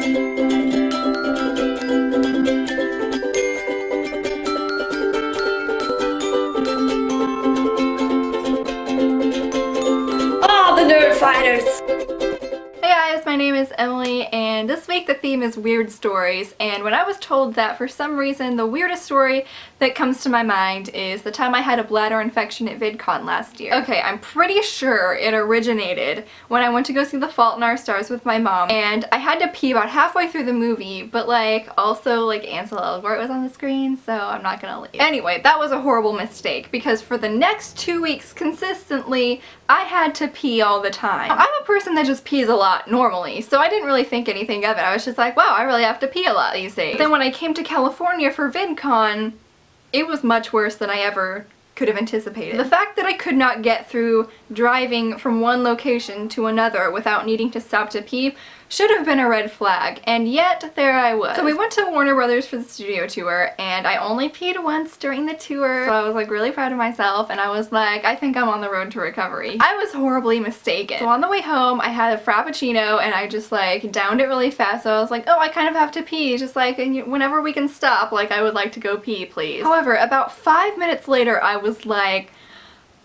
Oh, the nerd fighters! Hey guys, my name is Emily, and this week the theme is weird stories. And when I was told that for some reason the weirdest story that comes to my mind is the time I had a bladder infection at VidCon last year. Okay, I'm pretty sure it originated when I went to go see The Fault in Our Stars with my mom, and I had to pee about halfway through the movie, but also Ansel Elgort was on the screen, so I'm not gonna leave. Anyway, that was a horrible mistake because for the next 2 weeks consistently I had to pee all the time. I'm a person that just pees a lot normally, so I didn't really think anything of it. I was just like, wow, I really have to pee a lot these days. But then when I came to California for VidCon, it was much worse than I ever could have anticipated. The fact that I could not get through driving from one location to another without needing to stop to pee should have been a red flag, and yet there I was. So we went to Warner Brothers for the studio tour, and I only peed once during the tour, so I was really proud of myself, and I was like, I think I'm on the road to recovery. I was horribly mistaken. So on the way home, I had a Frappuccino, and I just downed it really fast, so I was like, oh, I kind of have to pee, just whenever we can stop, I would like to go pee, please. However, about 5 minutes later, I was like,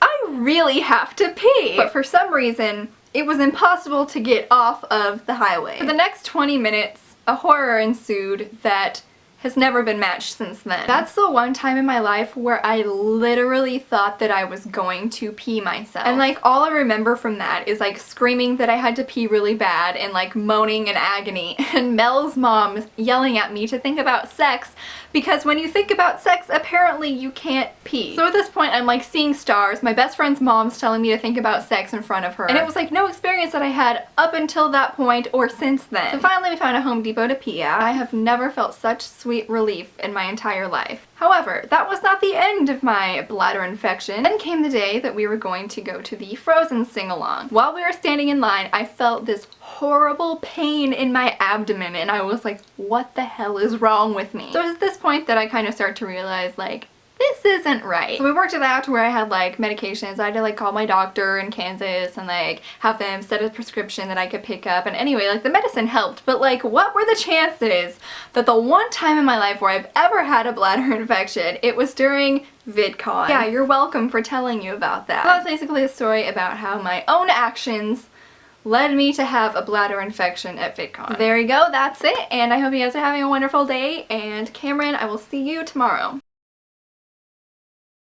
I really have to pee! But for some reason, it was impossible to get off of the highway. For the next 20 minutes, a horror ensued that has never been matched since then. That's the one time in my life where I literally thought that I was going to pee myself. And all I remember from that is screaming that I had to pee really bad and moaning in agony, and Mel's mom yelling at me to think about sex, because when you think about sex, apparently you can't pee. So at this point, I'm seeing stars. My best friend's mom's telling me to think about sex in front of her. And it was no experience that I had up until that point or since then. So finally we found a Home Depot to pee at. I have never felt such sweet relief in my entire life. However, that was not the end of my bladder infection. Then came the day that we were going to go to the Frozen sing-along. While we were standing in line, I felt this horrible pain in my abdomen, and I was like, what the hell is wrong with me? So it's at this point that I kind of start to realize, this isn't right. So we worked it out to where I had medications. I had to call my doctor in Kansas and have them set a prescription that I could pick up. And anyway, the medicine helped, but what were the chances that the one time in my life where I've ever had a bladder infection, it was during VidCon? Yeah, you're welcome for telling you about that. So that's basically a story about how my own actions led me to have a bladder infection at VidCon. There you go, that's it, and I hope you guys are having a wonderful day, and Cameron, I will see you tomorrow.